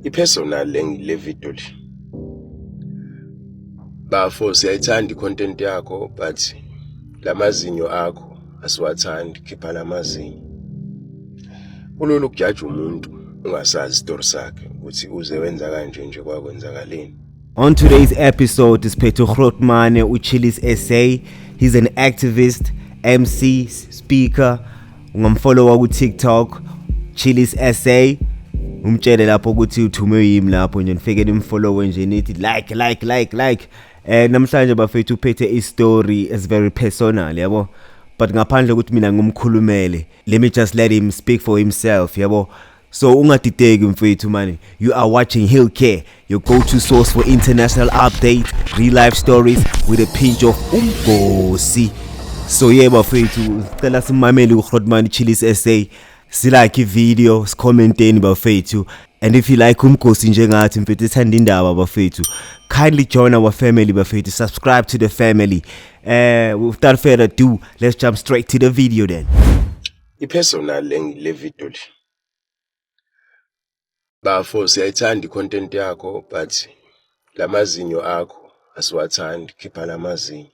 I-personal le video le. Bafo siyayithanda i-content yakho but lamazinyo akho asiwathandi, khipha lamazinyo. Kulula ukujaja umuntu ungasazi isitori sakhe ukuthi uze wenza kanje nje kwakwenzakaleni. On today's episode is Petro Grootmane uChillis SA. He's an activist, MC, speaker. Ungamfollow ku TikTok Chillis SA. Umtshele lapho ukuthi uthume yimi lapho nje nifike nimfollow nje nithi like. Namhlanje bafethu uphethe istory is very personal, yabo. But ngaphandle ukuthi mina ngumkhulumele, let me just let him speak for himself, yabo. So ungadideki mfethu mani. You are watching Hillcare, your go-to source for international updates, real life stories with a pinch of umgosi. So yeah bafethu, sicela simamele uGrootmane Chillis SA. Silike i-video, sicommenteni bafethu. And if you like umgosi njengathi mfethu ethanda indaba bafethu, kindly join our family bafethu, subscribe to the family. Without further ado, let's jump straight to the video then. I-personal le video le. Bafo siyayithanda i-content yakho but lamazinyo akho asiwathandi, khipha lamazinyo.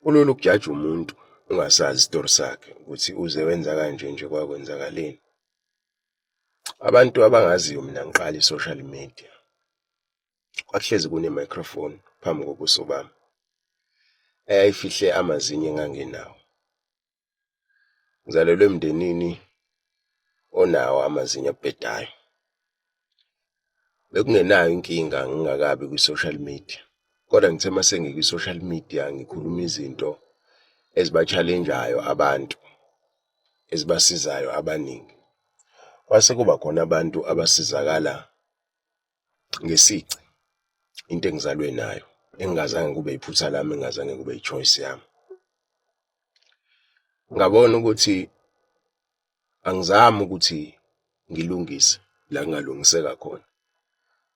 Kulula ukujaja umuntu ungasazi isitori sakhe ukuthi uze wenza kanje nje kwakwenzakaleni. Abantu abangaziyo mina ngiqala i-social media. Kwahlezi kune-microphone phambi kobuso bami. Eyayifihle amazinyo engangenawo. Ngizalelwe emndenini onawo amazinyo abhedayo. Bekungenayo inkinga ngingakabi kwi-social media. Kodwa ngithe mase ngikwi-social media ngikhuluma izinto eziba-challengeayo abantu, ezibasizayo abaningi. Kwase kuba khona abantu abasizakala ngesici, into engizalwe nayo, engingazange kube iphutha lami, engingazange kube i-choice yami. Ngabona ukuthi angizami ukuthi ngilungise la kungalungiseka khona.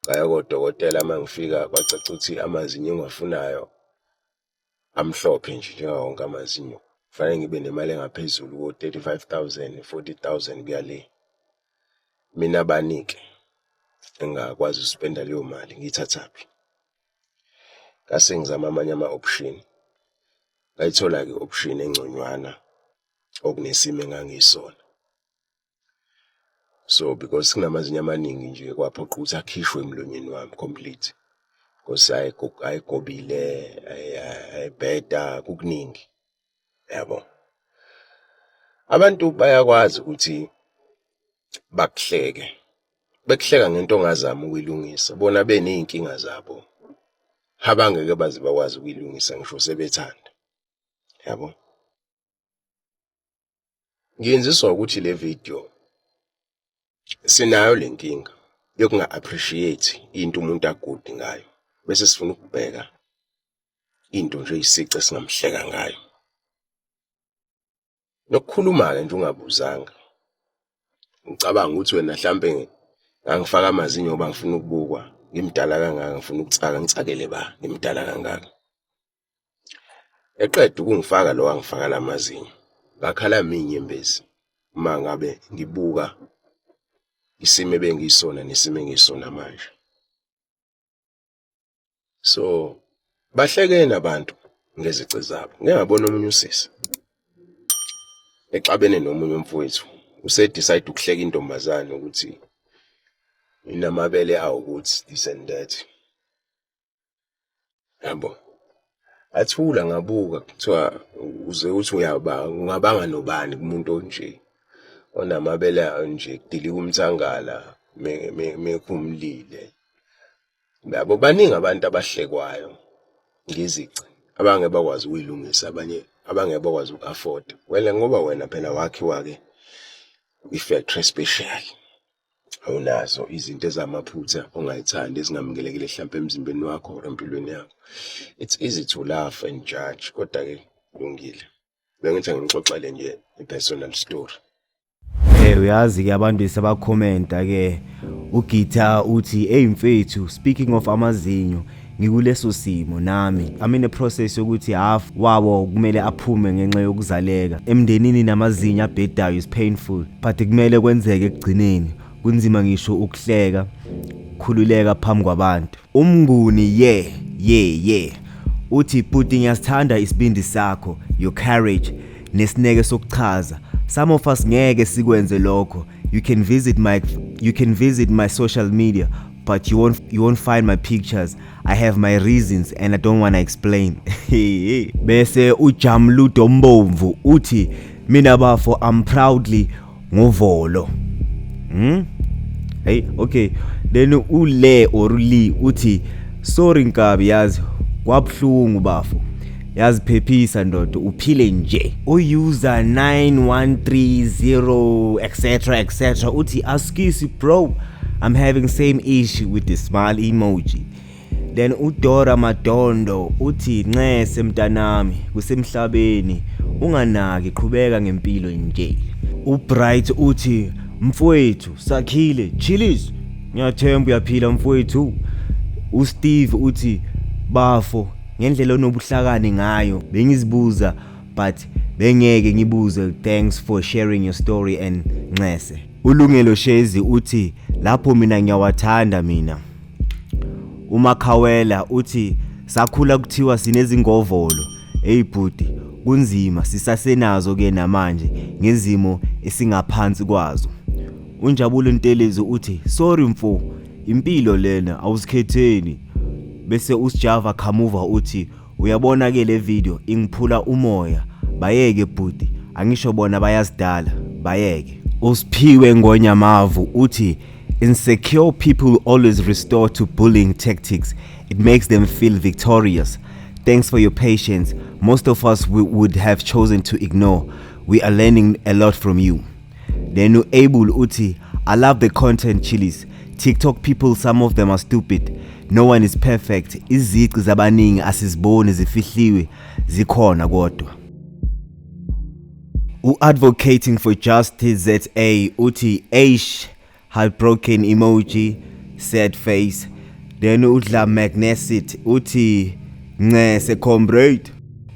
Ngaya kodokotela mangifika kwacaca ukuthi amazinyo engiwafunayo amhlophe nje njengawo wonke amazinyo. Kufanele ngibe nemali engaphezulu ko-35,000, 40,000 kuya le. Mina banike engakwazi uspenda leyo mali ngiyithathaphi. Kase ngizama amanye ama-option. Ngayithola-ke i-option engconywana okunesimo engangisona. So because kunamazinyo amaningi nje kwaphoqa ukuthi akhishwe emlonyeni wami complete. Because ayigobile, ayibheda kukuningi. Yabo. Abantu bayakwazi ukuthi bakuhleke. Bekuhleka ngento ongazama ukuyilungisa. Bona beneyinkinga zabo. Abangeke baze bakwazi ukuyilungisa ngisho sebethanda. Yabo. Ngiyenziswa ukuthi le video sinayo lenkinga yokunga-appreciate into umuntu agudi ngayo. Bese sifuna ukubheka into nje isici esingamhleka ngayo. Nokukhuluma-ke nje ungabuzanga. Ngicabanga ukuthi wena mhlambe ngangifaka amazinyo ngoba ngifuna ukubukwa, ngimdala kangaka ngifuna ukutsaka, ngitsakele ba, ngimdala kangaka. Eqeda ukungifaka lo wangifaka lamazinyo. Ngakhala minyembezi uma ngabe ngibuka isimo ebengiyisona nesimo engiyisona manje. So bahlekene abantu ngezici zabo. Ngeke ngabona omunye usisi exabene nomunye umfowethu usedecide ukuhleka intombazane ukuthi inamabele awo ukuthi this and that. Yabo. Athula ngabuka kuthiwa uze uthi ungabanga nobani kumuntu onje onamabele anje kudilika umthangala mekhumlile. Yabo baningi abantu abahlekwayo ngezici abangeke bakwazi ukuyilungisa, abanye abangeke bakwazi uku-afford. Wena ngoba wena phela wakhiwa-ke i-factory special. Awunazo izinto ezamaphutha ongayithandi ezingamukelekile mhlawumbe emzimbeni wakho or empilweni yakho. It's easy to laugh and judge, kodwa-ke kulungile. Bengithi ngixoxele nje i-personal story. Uyazi-ke abantu sebakhomenta-ke uGita uthi hey mfethu, speaking of amazinyo, ngikuleso simo nami. I'm in a process yokuthi half wabo kumele aphume ngenxa yokuzaleka. Emndenini namazinyo abhedayo is painful, but kumele kwenzeke ekugcineni. kunzima ngisho ukuhleka khululeka phambi kwabantu. Umnguni yeah uthi bhuti ngiyasithanda isibindi sakho, your courage nesineke sokuchaza. Some of us ngeke sikwenze lokho. You can visit my social media, but you won't find my pictures. I have my reasons and I don't want to explain. Bese uJamlu Dombomvu uthi mina bafo I'm proudly ngovolo. Hey, okay. Then ule oruli uthi sorry Nkabi yazi kwabhlungu bafo. Yaziphephisa ndodo uphile nje. User 9130 etc uthi askisi bro, I'm having same issue with the smile emoji. Then uDora Madondo uthi Nxese mntanami kusemhlabeni unganaki qhubeka ngempilo nje. uBright uthi mfowethu sakhile Chillies ngiyathemba uyaphila mfowethu. uSteve uthi bafo ngendlela onobuhlakani ngayo bengizibuza but bengeke ngibuze. Thanks for sharing your story and Nxese. Ulungelo Shezi uthi lapho mina ngiyawathanda mina. uMakhawela uthi sakhula kuthiwa sinezingovolo. Hey bhuti kunzima sisasenazo ke namanje ngezimo esingaphansi kwazo. uNjabulo Ntelezi uthi sorry mfo impilo lena awusikhetheni. Bese uSjava Khamuva uthi uyabona ke le video ingiphula umoya bayeke bhuti angisho bona bayazidala bayeke. uSphiwe Ngonyamavu uthi insecure people always restore to bullying tactics. It makes them feel victorious. Thanks for your patience. Most of us would have chosen to ignore. We are learning a lot from you. Then Abel uthi I love the content Chillies. TikTok people, some of them are stupid. No one is perfect. Izici zabaningi asiziboni zifihliwe zikhona kodwa. Advocating for justice ZA uthi Aish heartbroken emoji sad face. Then udla magnesit uthi Nxese comrade.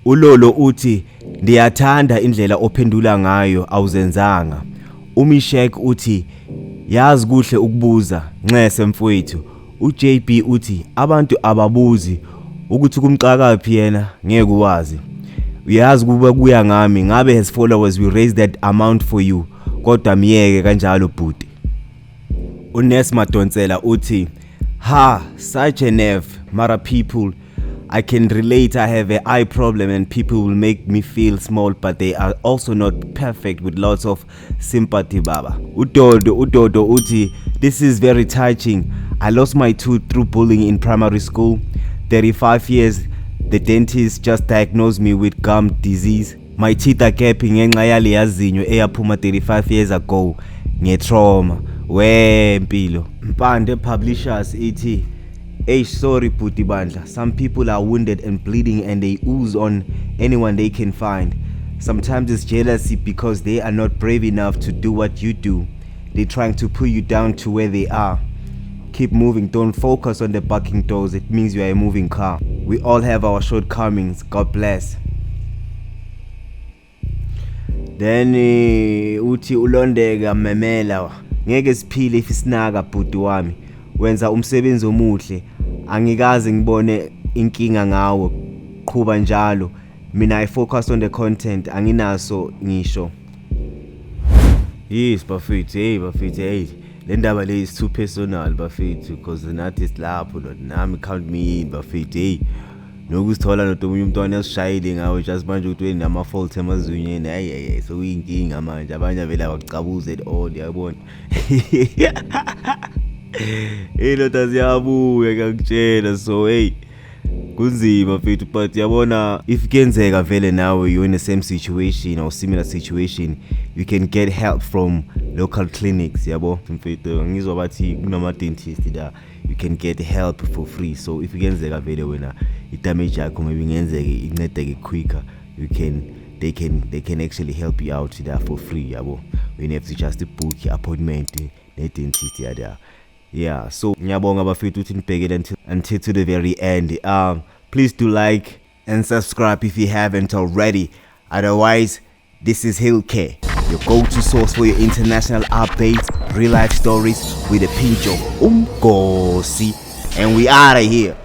Ulolo uthi ndiyathanda indlela ophendula ngayo awuzenzanga. uMishek uthi yazi kuhle ukubuza Nxese mfowethu. uJB uthi abantu ababuzi ukuthi kumxakaphi yena ngeke uwazi. Uyazi kuba kuya ngami ngabe as followers we raise that amount for you kodwa miyeke kanjalo bhuti. uNes Madonsela uthi ha such a nerve mara people I can relate. I have an eye problem and people will make me feel small but they are also not perfect with lots of sympathy baba. Udodo uthi this is very touching. I lost my tooth through bullying in primary school. 35 years the dentist just diagnosed me with gum disease. My teeth are gaping ngenxa yale yazinyo eyaphuma 35 years ago ngetrauma. Wempilo. Mpande Publishers ithi sorry bhuti bandla. Some people are wounded and bleeding and they ooze on anyone they can find. Sometimes it's jealousy because they are not brave enough to do what you do. They're trying to pull you down to where they are. Keep moving, don't focus on the barking doors. It means you are a moving car. We all have our shortcomings. God bless. Then uthi ulondeka memela ngeke siphile if isinaka bhuti wami. Wenza umsebenzi omuhle. Angikaze ngibone inkinga ngawo. Qhuba njalo. Mina I focus on the content. Anginaso ngisho. Yes bafethu, hey. Le ndaba le is too personal bafethu because nathi silapho nami count me in bafethu. Hey. Nokusithola nomunye umntwana esishayile ngawe just manje ukuthi wena nama fault emazunyeni. Hey so uyinkinga manje abanye vele abacabuze at all yabona. Lo taziyabuya ngakutshela so hey kunzima mfethu but yabona if kenzeka vele nawe you're in the same situation or similar situation you can get help from local clinics yabo mfethu ngizwa bathi kunama dentist la you can get help for free. So if kenzeka vele wena idamage yakho maybe ngenzeke incedeke quicker they can actually help you out there for free yabo. When you have to just book your appointment ne dentist there. Yeah, so ngiyabonga bafethu uthi nibhekele until to the very end. Please do like and subscribe if you haven't already. Otherwise, this is Hillcare, your go-to source for your international updates real life stories with a pinch of umgosi. And we out of here.